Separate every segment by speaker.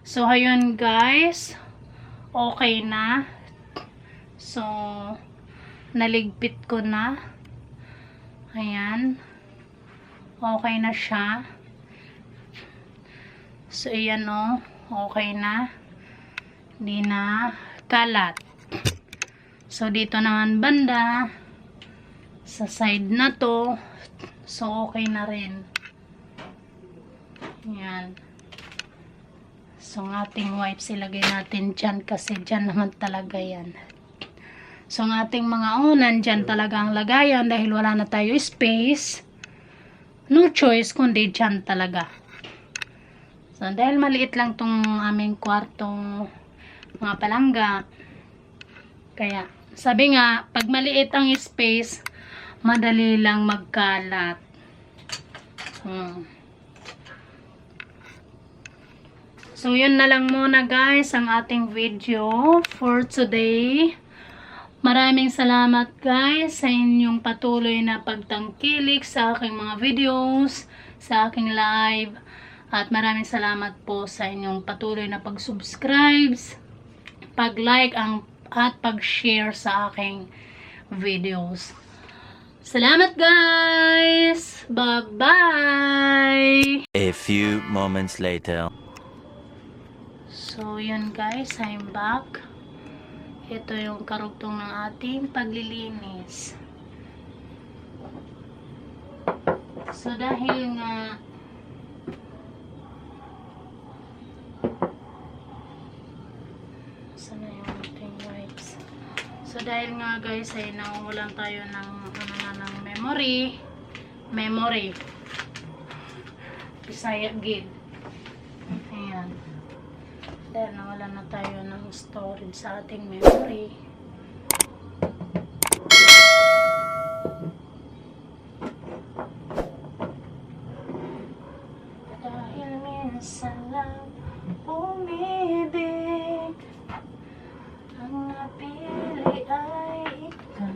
Speaker 1: So, ayun guys. Okay na. So, naligpit ko na. Ayan. Okay na siya. So, ayan o. Okay na. Hindi na kalat. So, dito naman banda. Sa side na to. So, okay na rin. Ayan. So, ang ating wipes ilagay natin dyan kasi dyan naman talaga yan. So, ang ating mga unan dyan talaga ang lagayan dahil wala na tayo space. No choice kundi dyan talaga. So, dahil maliit lang tong aming kwartong mga palangga. Kaya, sabi nga, pag maliit ang space, madali lang magkalat. So, yun na lang muna guys ang ating video for today. Maraming salamat guys sa inyong patuloy na pagtangkilik sa aking mga videos, sa aking live. At maraming salamat po sa inyong patuloy na pag-subscribe, pag-like at pag-share sa aking videos. Salamat guys! Bye-bye!
Speaker 2: A few moments later.
Speaker 1: So, yun guys, I'm back. Ito yung karugtong ng ating paglilinis. So, dahil nga sana yung ating wipes. So, dahil nga guys, ay nangungulang tayo ng memory. Bisaya gid. Ayan. Dahil nawala na tayo ng storage sa ating memory. Dahil minsan lang umibig, ang napili ay ikaw.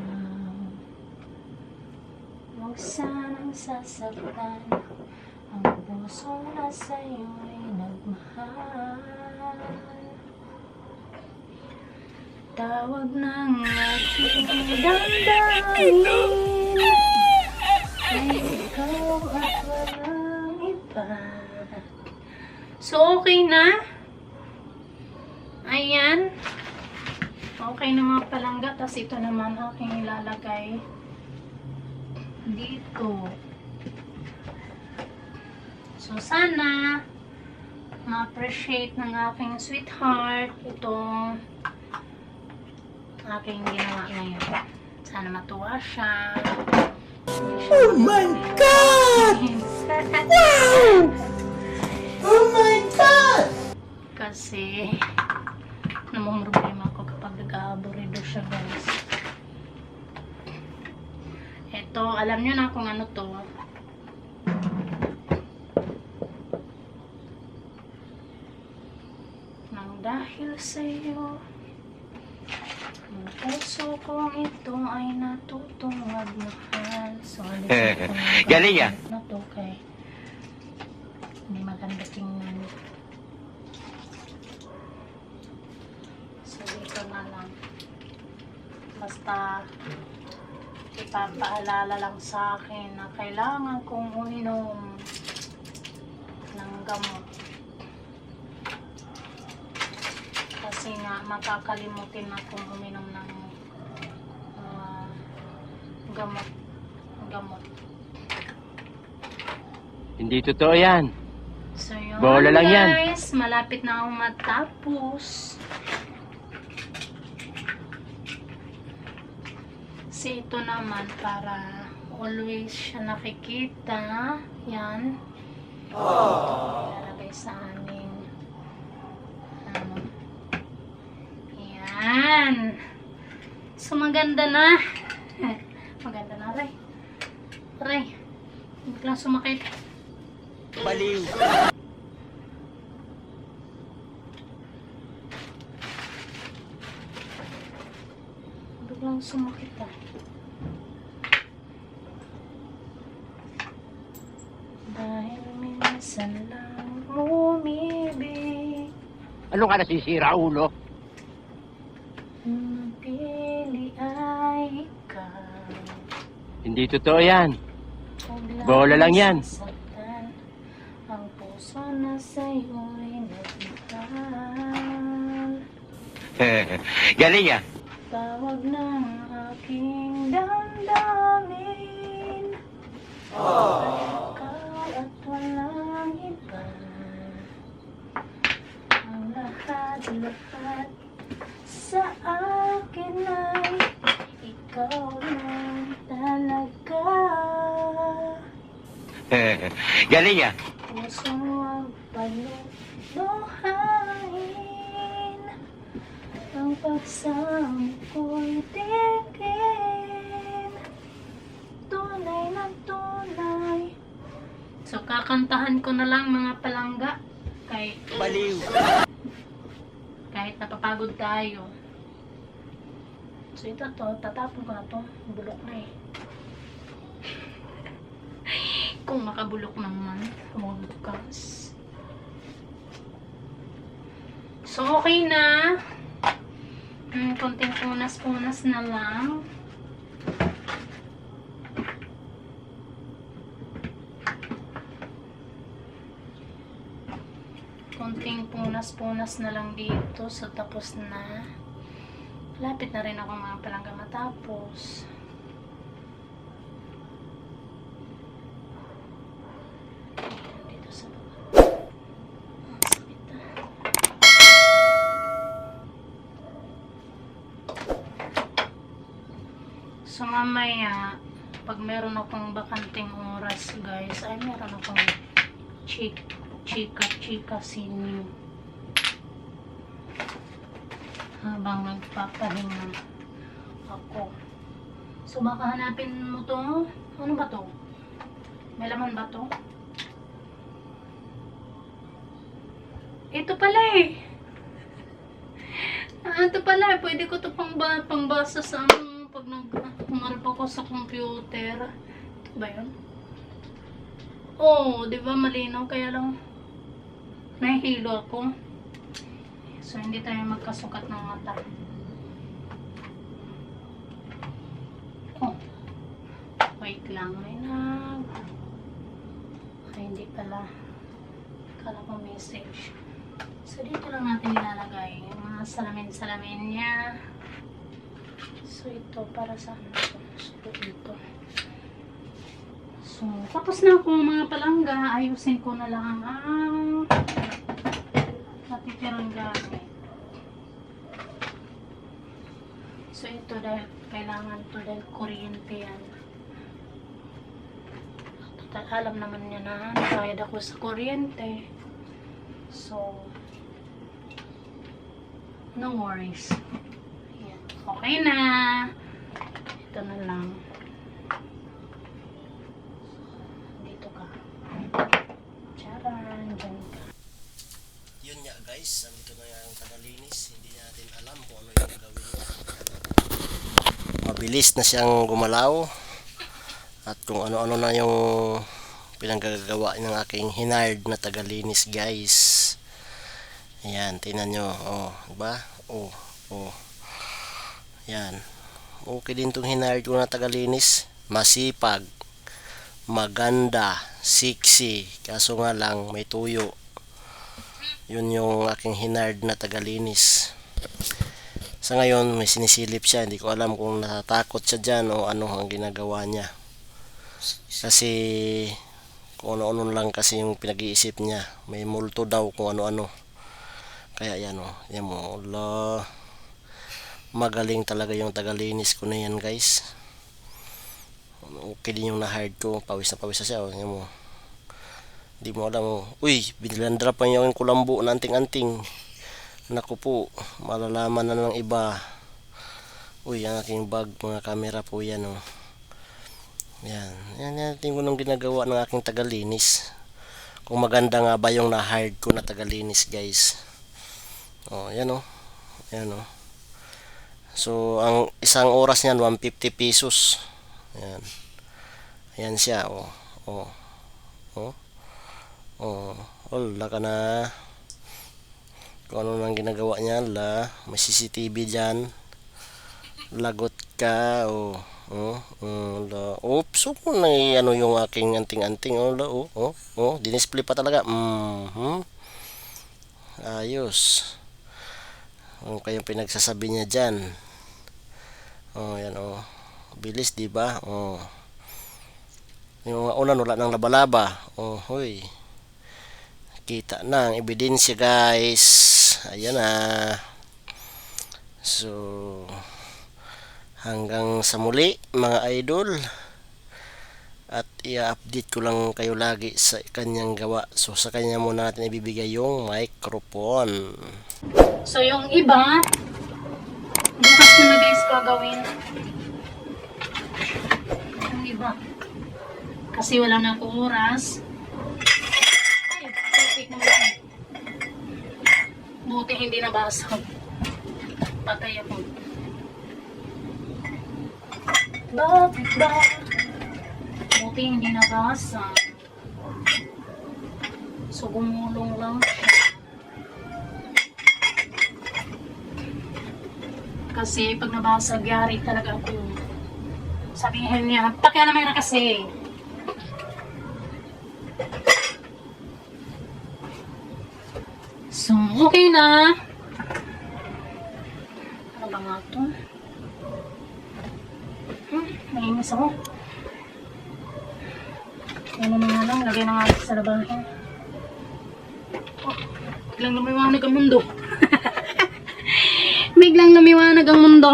Speaker 1: Huwag sanang sasaktan ang puso na sa'yo'y nagmahal. Tawag ng aking damdamin ay ikaw at walang iba. So, okay na. Ayan. Okay na mga palangga. Tapos ito naman aking ilalagay dito. So, sana ma-appreciate ng aking sweetheart itong aking ginawa ngayon. Sana matuwa siya.
Speaker 3: Oh my God! Wow! Oh my God!
Speaker 1: Kasi namang problema ko kapag nag-aaburido siya guys. Ito, alam nyo na kung ano to. Nang dahil sa'yo, ang puso kong ito ay natutong magmahal. So,
Speaker 2: Galing ah.
Speaker 1: na to kay hindi maganda tingnan. So, dito na lang. Basta ipapaalala lang sa akin na kailangan kong uminom ng gamot. Kasi nga, makakalimutin akong uminom ng gamot.
Speaker 2: Hindi totoo yan.
Speaker 1: So, yun
Speaker 2: Bola lang yan.
Speaker 1: guys. Malapit na akong matapos. Kasi ito naman, para always siya nakikita. Yan. Ilalagay sa amin. Yan. So, maganda na. Maganda na, Ray. Ray. Hindi lang sumakit.
Speaker 2: Baliw.
Speaker 1: Biglang sumakit ah. Dahil minsan lang umibig,
Speaker 2: Ano ka nasisira, ulo?
Speaker 1: Ang pili ay ikaw.
Speaker 2: Hindi totoo yan.
Speaker 1: Huwag
Speaker 2: Bola lang yan.
Speaker 1: sasaktan. Ang puso na sa'yo'y nagmahal.
Speaker 2: Galing ah.
Speaker 1: Tawag ng aking damdamin. Ikaw at walang iba. Ang lahat sa akin ay ikaw lang talaga.
Speaker 2: Galing ah.
Speaker 1: Pusong huwag paluluhain. Ang pagsamo ko'y tingin. Tunay na tunay. So, kakantahan ko na lang mga palangga.
Speaker 2: Baliw.
Speaker 1: Kahit napapagod tayo. So, ito to. Tatapon ko na to. Bulok na eh. Kung makabulok naman. Huwagkas. So, okay na. Konting punas-punas na lang. Konting punas-punas na lang dito. So, tapos na. Lapit na rin ako mga palangga matapos. Dito sa baba. Ang sakit ah. So, mamaya, pag meron akong bakanting oras, guys, ay meron akong chika sinyo. Habang nagpapahinga ako. So, baka hanapin mo to. Ano ba to? May laman ba to? Ito pala eh. Ito pala eh. Pwede ko to pangbasa sa pag nagmarap ako sa computer. Ito ba yun? Oo, di ba malinaw? Kaya lang nahihilo ako. So, hindi tayo magkasukat ng mata. Oh. Wait lang. May ay, hindi pala. Kala ko message. So, dito lang natin ilalagay yung mga salamin-salamin niya. So, ito para sa ano ito. So, ito. So, tapos na ako mga palangga. Ayusin ko na lang ang natitirang gamit. So, ito dahil kailangan to dahil kuryente yan. Total, alam naman niya na bayad ako sa kuryente. So, no worries. Ayan. Okay na. Ito na lang. Dito ka. Charan. Diyan ka.
Speaker 3: Yun nga guys, nandito na yung tagalinis. Hindi natin alam kung ano yung gagawin niya. Mabilis na siyang gumalaw. At kung ano-ano na yung pinanggagawa ng aking hinard na tagalinis guys. Ayan, tingnan nyo. Oh, diba? Oh, oh. Ayan. Okay din itong hinard ko na tagalinis. Masipag. Maganda. Sexy. Kaso nga lang, may tuyo. Yun yung aking hinard na tagalinis. Sa ngayon, may sinisilip siya. Hindi ko alam kung natatakot siya dyan o ano ang ginagawa niya. Kasi kung ano-ano lang kasi yung pinag-iisip niya. May multo daw kung ano-ano. Kaya yan o. Yan mo. Allah. Magaling talaga yung tagalinis ko na yan guys. Okay din yung na-hard ko. Pawis na siya o. Yan mo. Hindi mo alam o. Uy, binilandra pa yung kulambo na anting-anting. Naku po. Malalaman na ng iba. Uy, ang aking bag. Mga camera po yan o. Yan. Yan natin ko nung ginagawa ng aking tagalinis. Kung maganda nga ba yung na-hard ko na tagalinis guys. Oh, yan o. Yan o. So, ang isang oras niyan 150 pesos. Yan. Ayan siya o. Oh. Oh. Oh. Wala ka na. kung ano nang ginagawa niya. May CCTV dyan. Lagot ka. Oops, ano yung aking anting-anting. Dinisplay pa talaga. Ayos. Kayong pinagsasabi niya dyan. Yan bilis, diba? Yung una wala nang laba-laba. Hoy. Kita na ang ebidensya, guys. Ayan na. So, hanggang sa muli, mga idol. At i-update ko lang kayo lagi sa kanyang gawa. So, sa kanya muna natin ibibigay yung microphone.
Speaker 1: So, yung iba, bukas ko na guys gagawin. Yung iba. Kasi wala na akong oras. Ay, perfect naman. Buti hindi nabasag. Patay ako. Bakit ba? Buti hindi nabasag. So, gumulong lang siya. Kasi pag nabasag, yari talaga ako. Sabihin niya, pakialamay na kasi. So, okay na. Ano ba nga ito? Nainis ako. Ano na nga lang, lagay na nga sa labahin. Biglang lumiwanag ang mundo. Biglang lumiwanag ang mundo.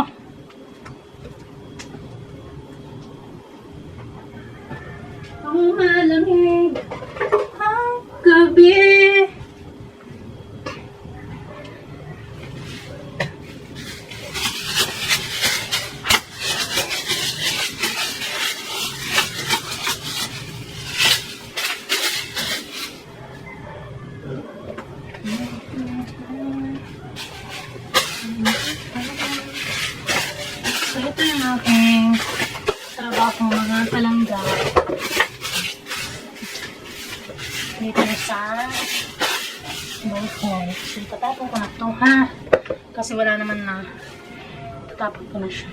Speaker 1: Ang malamig ang gabi. So, ito yung aking trabaho mga palangga. Dito sa ballpoint. So, itatapon ko na ito, ha? Kasi wala naman na. Itatapon ko na siya.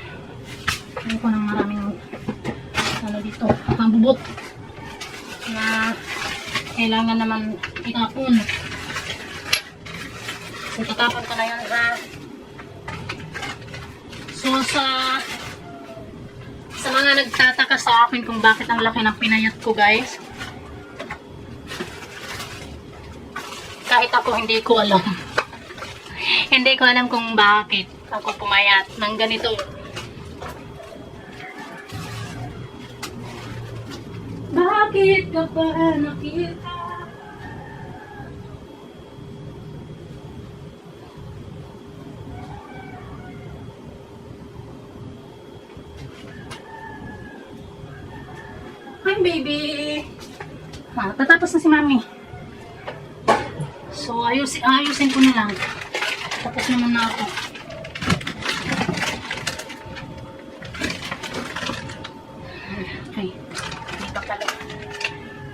Speaker 1: Hindi ko ng maraming ano dito, mabubot na kailangan naman itapon. So, itatapon ko na yun, ha? So, sa mga nagtataka sa akin kung bakit ang laki ng pinayat ko, guys, kahit ako hindi ko alam. Hindi ko alam kung bakit ako pumayat ng ganito. Bakit ka pa nakita? Hi, baby! Tatapos na si mami. So, ayusin ko na lang. Tapos naman na ako. Okay.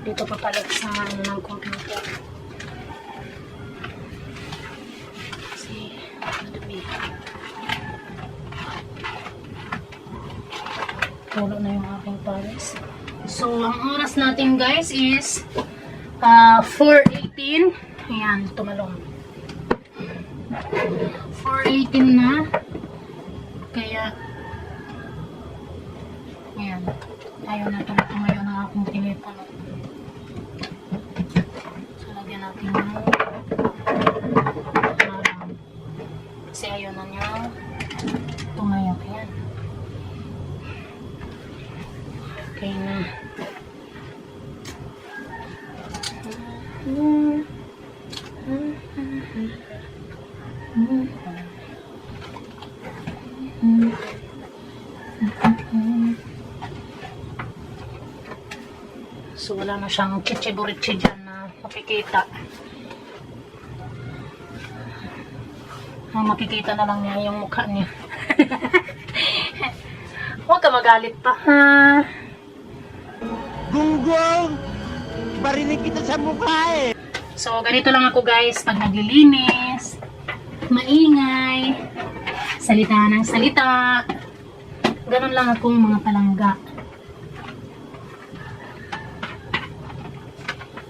Speaker 1: Dito pa pala sa ano ng computer. Kasi, madumi. Tulo na yung aking pares. So, ang oras natin, guys, is 4:18. Ayan, tumalong. 4:18 na. Kaya, ayan. Ayaw na tumayo ng aking telepono. So, lagyan natin yung kasi ayaw na niya tumayo. Ayan. Okay na. So, wala na siyang chichiburitsi dyan na makikita. Ang makikita na lang niya yung mukha niya. Huwag ka magalit pa, ha?
Speaker 2: Gunggong! Barinig kita sa mukha eh!
Speaker 1: So, ganito lang ako, guys, pag naglilinis. salita ng salita. Ganun lang akong mga palangga.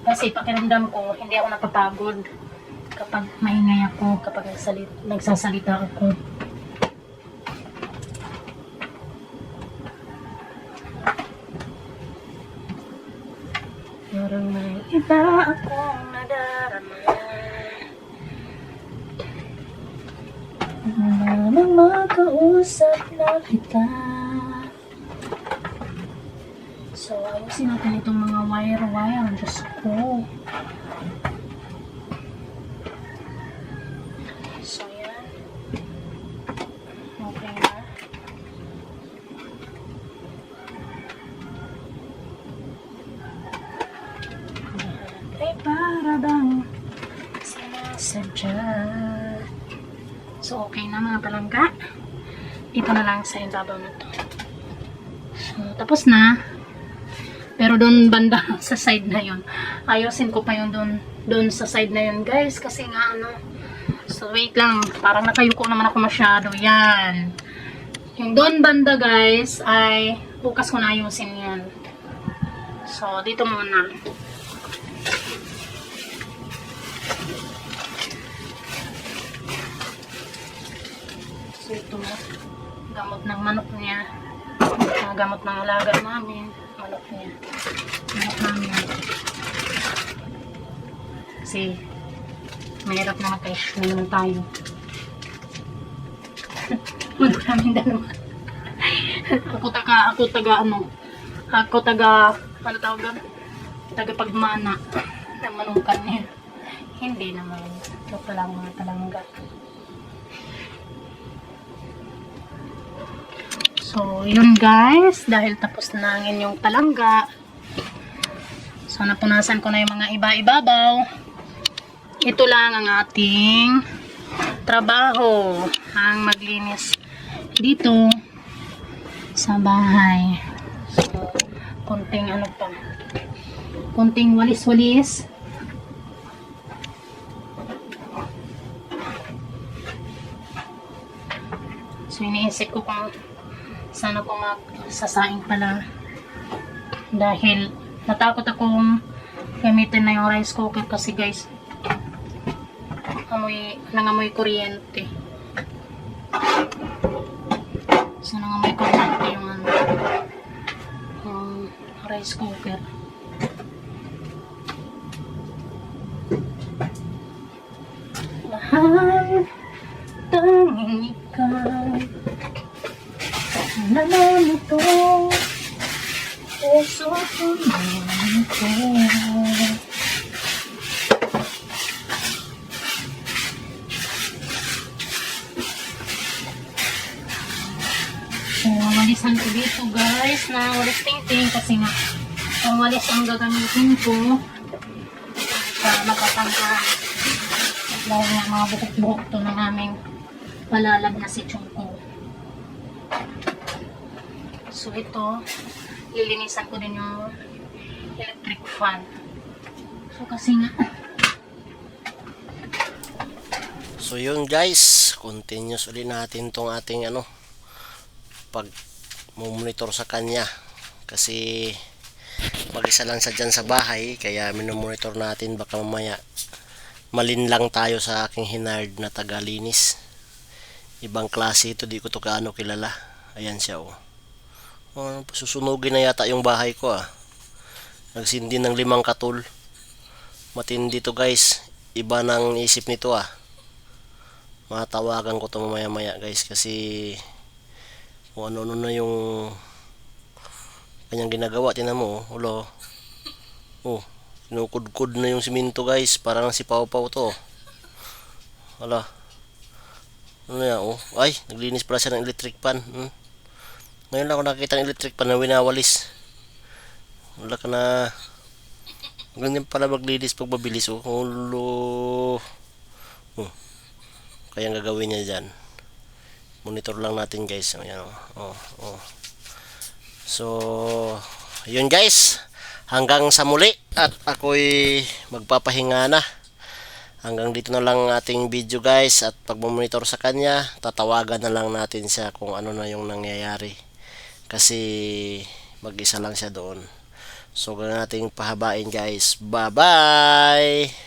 Speaker 1: Kasi pakiramdam ko, hindi ako napapagod kapag maingay ako, kapag nagsasalita ako. Parang may iba akong nadarama. Wala nang makausap na kita. So, ayusin natin itong mga wire-wire. Diyos ko. So, yan. Okay na. Ay, para bang sinasadya. So, okay na mga palangga. Dito na lang sa ibabaw na to. So, tapos na. Pero doon banda sa side na yun. Ayusin ko pa yun doon sa side na yun, guys. Kasi nga, ano. So, wait lang. Parang nakayuko naman ako masyado. Yan. Yung doon banda, guys, ay bukas ko na ayusin yan. So, dito muna. So, ito. Gamot ng manok niya. Gamot ng alaga namin. Manok niya. Manok namin. Kasi, mahirap na mag-cash na naman tayo. Manok namin dalawa. Ako taga, ano tawag doon? Taga pagmana ng manukan niya. Hindi naman. Ito pa lang mga talangga. So, yun guys. Dahil tapos na ang inyong palangga. So, napunasan ko na yung mga iba-ibabaw. Ito lang ang ating trabaho. Ang maglinis dito sa bahay. So, konting ano pa. Konting walis-walis. So, iniisip ko kung sana ko magsasaing pala. Dahil natakot akong gamitin na yung rice cooker kasi guys, nangamoy kuryente. So, nangamoy kuryente yung rice cooker. Mahal, tanging ikaw. Naman ito, puso ko naman ito. So, walisan ko dito guys, na walis ting-ting kasi nga, ang walis ang gagamitin ko para makatanggal. Dahil nga mga bukok-bukok to ng aming palalab na si Chungko. So, ito, lilinisan ko din yung electric fan. So, kasi nga.
Speaker 3: So, yun guys. Continuous ulit natin tong ating pag monitor sa kanya. Kasi, mag-isa lang sa dyan sa bahay. Kaya, minomonitor natin. Baka mamaya, malinlang tayo sa aking hinard na tagalinis. Ibang klase ito. Di ko to kaano kilala. Ayan siya, oh. Susunugin na yata yung bahay ko, ah. Nagsindi ng 5 katul. Matindi to guys. Iba ng isip nito, ah. Matawagan ko to mamaya maya guys. Kasi kung ano na yung kanyang ginagawa. Tinan mo, ulo. Oh, kinukudkud na yung siminto guys. Parang si Pau-Pau to. Wala. Ano yan, oh. Ay, naglinis pala siya ng electric pan. Ngayon lang ako nakikita ng electric pan na winawalis. Wala ka na. Ganyan pala maglinis pag mabilis, oh. Ulo. Kaya ang gagawin niya dyan. Monitor lang natin guys. Ayan, oh. So, yun guys. Hanggang sa muli. At ako'y magpapahinga na. hanggang dito na lang ang ating video guys, at pag monitor sa kanya, tatawagan na lang natin siya kung ano na yung nangyayari. Kasi mag-isa lang siya doon. So, ganun nating pahabain guys. Bye-bye!